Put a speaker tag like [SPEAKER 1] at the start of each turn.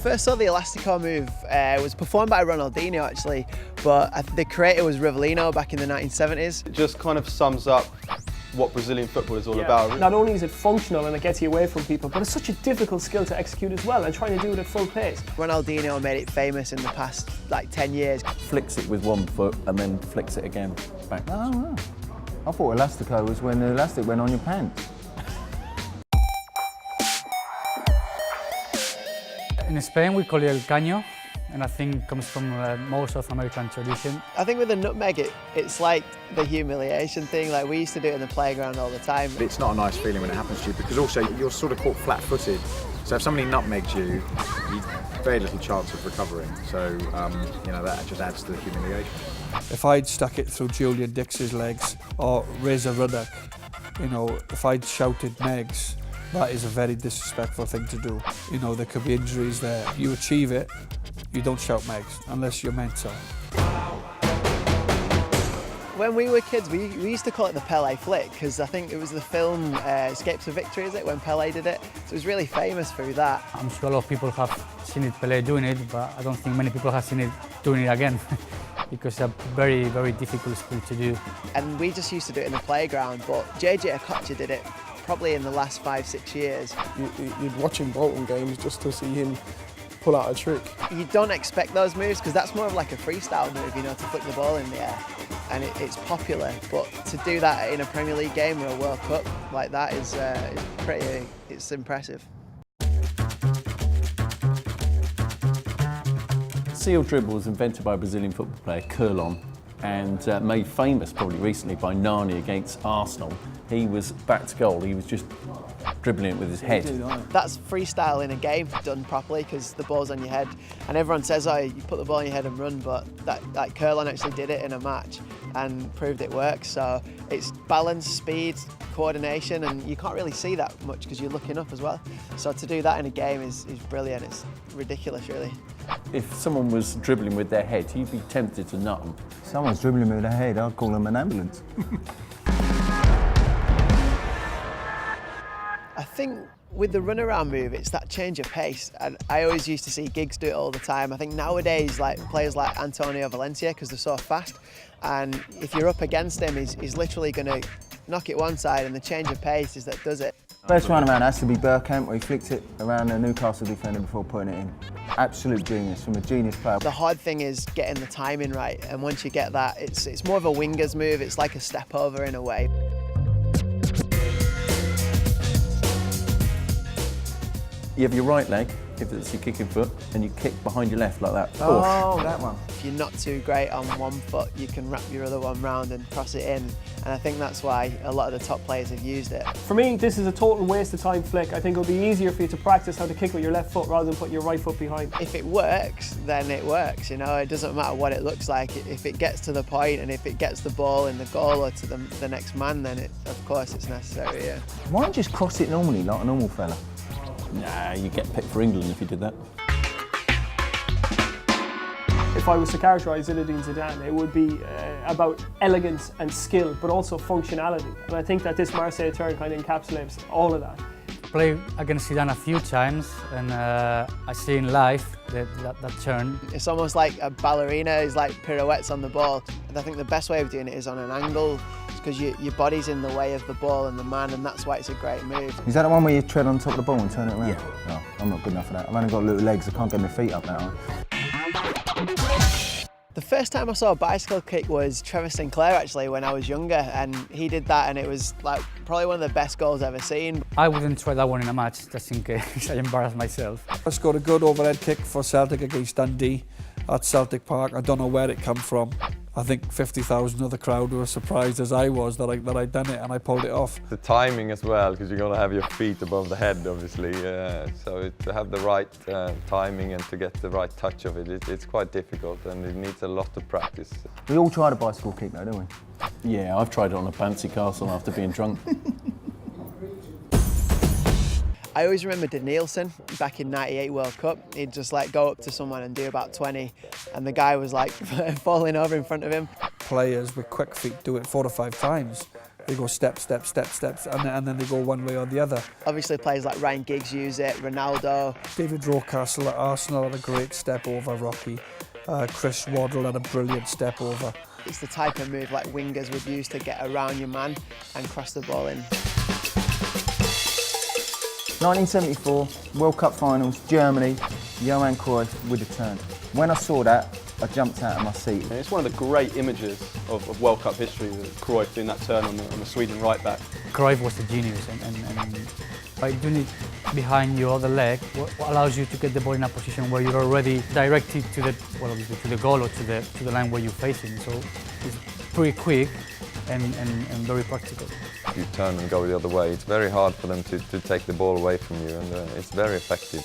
[SPEAKER 1] first saw the Elastico move, it was performed by Ronaldinho actually, but the creator was Rivellino back in the 1970s.
[SPEAKER 2] It just kind of sums up what Brazilian football is all about.
[SPEAKER 3] Not only is it functional and it gets you away from people, but it's such a difficult skill to execute as well, and trying to do it at full pace.
[SPEAKER 1] Ronaldinho made it famous in the past like 10 years.
[SPEAKER 4] Flicks it with one foot and then flicks it again back. Oh, no. I thought Elastico was when the elastic went on your pants.
[SPEAKER 5] In Spain we call it el caño, and I think it comes from more South American tradition.
[SPEAKER 1] I think with the nutmeg, it's like the humiliation thing. Like we used to do it in the playground all the time.
[SPEAKER 6] It's not a nice feeling when it happens to you, because also you're sort of caught flat-footed. So if somebody nutmegs you, very little chance of recovering. So you know, that just adds to the humiliation.
[SPEAKER 7] If I'd stuck it through Julian Dix's legs or Razor Ruddock, you know, if I'd shouted Megs, that is a very disrespectful thing to do. You know, there could be injuries there. You achieve it, you don't shout Megs unless you're meant to.
[SPEAKER 1] When we were kids, we used to call it the Pelé flick, because I think it was the film Escapes of Victory, is it, when Pelé did it? So it was really famous through that.
[SPEAKER 5] I'm sure a lot of people have seen it, Pelé doing it, but I don't think many people have seen it doing it again. Because it's a very, very difficult skill to do.
[SPEAKER 1] And we just used to do it in the playground, but JJ Okocha did it probably in the last 5-6 years.
[SPEAKER 8] You'd watch him Bolton games just to see him pull out a trick.
[SPEAKER 1] You don't expect those moves because that's more of like a freestyle move, you know, to flick the ball in the air. And it's popular, but to do that in a Premier League game or a World Cup like that is it's impressive.
[SPEAKER 4] Seal dribble was invented by a Brazilian football player, Curlon, and made famous probably recently by Nani against Arsenal. He was back to goal, he was just dribbling it with his head.
[SPEAKER 1] That's freestyle in a game done properly because the ball's on your head, and everyone says, oh, you put the ball on your head and run, but like Curlon actually did it in a match and proved it works. So it's balance, speed, coordination, and you can't really see that much because you're looking up as well. So to do that in a game is brilliant. It's ridiculous, really.
[SPEAKER 4] If someone was dribbling with their head, you'd be tempted to nut them.
[SPEAKER 9] If someone's dribbling with their head, I'd call them an ambulance.
[SPEAKER 1] I think with the runaround move, it's that change of pace. And I always used to see Giggs do it all the time. I think nowadays, like players like Antonio Valencia, because they're so fast, and if you're up against him, he's literally going to knock it one side, and the change of pace is that does it.
[SPEAKER 9] Best run around has to be Bergkamp, where he flicked it around the Newcastle defender before putting it in. Absolute genius, from a genius player.
[SPEAKER 1] The hard thing is getting the timing right, and once you get that, it's more of a winger's move. It's like a step over in a way.
[SPEAKER 4] You have your right leg, if it's your kicking foot, and you kick behind your left like that.
[SPEAKER 9] Oh, that one.
[SPEAKER 1] If you're not too great on one foot, you can wrap your other one round and cross it in. And I think that's why a lot of the top players have used it.
[SPEAKER 3] For me, this is a total waste of time flick. I think it'll be easier for you to practice how to kick with your left foot rather than put your right foot behind.
[SPEAKER 1] If it works, then it works, you know. It doesn't matter what it looks like. If it gets to the point and if it gets the ball in the goal or to the next man, then of course it's necessary, yeah.
[SPEAKER 9] Why don't you just cross it normally, like a normal fella?
[SPEAKER 4] Nah, you get picked for England if you did that.
[SPEAKER 3] If I was to characterise Zinedine Zidane, it would be about elegance and skill, but also functionality. And I think that this Marseille turn kind of encapsulates all of that.
[SPEAKER 5] Played against Zidane a few times, and I see in live that turn.
[SPEAKER 1] It's almost like a ballerina, is like pirouettes on the ball. And I think the best way of doing it is on an angle, because your body's in the way of the ball and the man, and that's why it's a great move.
[SPEAKER 9] Is that the one where you tread on top of the ball and turn it around? Yeah. No, I'm not good enough for that. I've only got little legs, I can't get my feet up that high.
[SPEAKER 1] The first time I saw a bicycle kick was Trevor Sinclair, actually, when I was younger, and he did that, and it was like probably one of the best goals I've ever seen.
[SPEAKER 5] I wouldn't try that one in a match, just in case I embarrass myself.
[SPEAKER 7] I scored a good overhead kick for Celtic against Dundee at Celtic Park. I don't know where it come from. I think 50,000 of the crowd were surprised as I was that I'd done it, and I pulled it off.
[SPEAKER 2] The timing as well, because you're going to have your feet above the head, obviously. So to have the right timing and to get the right touch of it, it's quite difficult, and it needs a lot of practice.
[SPEAKER 9] We all tried a bicycle kick though, don't we?
[SPEAKER 4] Yeah, I've tried it on a bouncy castle after being drunk.
[SPEAKER 1] I always remember Danielson back in '98 World Cup. He'd just like go up to someone and do about 20, and the guy was like falling over in front of him.
[SPEAKER 7] Players with quick feet do it 4 or 5 times, They go step, step, step, steps, and then they go one way or the other.
[SPEAKER 1] Obviously players like Ryan Giggs use it, Ronaldo.
[SPEAKER 7] David Rocastle at Arsenal had a great step over Rocky. Chris Waddle had a brilliant step over.
[SPEAKER 1] It's the type of move like wingers would use to get around your man and cross the ball in.
[SPEAKER 9] 1974, World Cup finals, Germany, Johan Cruyff with a turn. When I saw that, I jumped out of my seat.
[SPEAKER 10] It's one of the great images of World Cup history, Cruyff doing that turn on the Sweden right back.
[SPEAKER 5] Cruyff was a genius, and by doing it behind your other leg, what allows you to get the ball in a position where you're already directed to the goal or to the line where you're facing. So it's pretty quick and very practical.
[SPEAKER 2] You turn and go the other way. It's very hard for them to take the ball away from you, and it's very effective.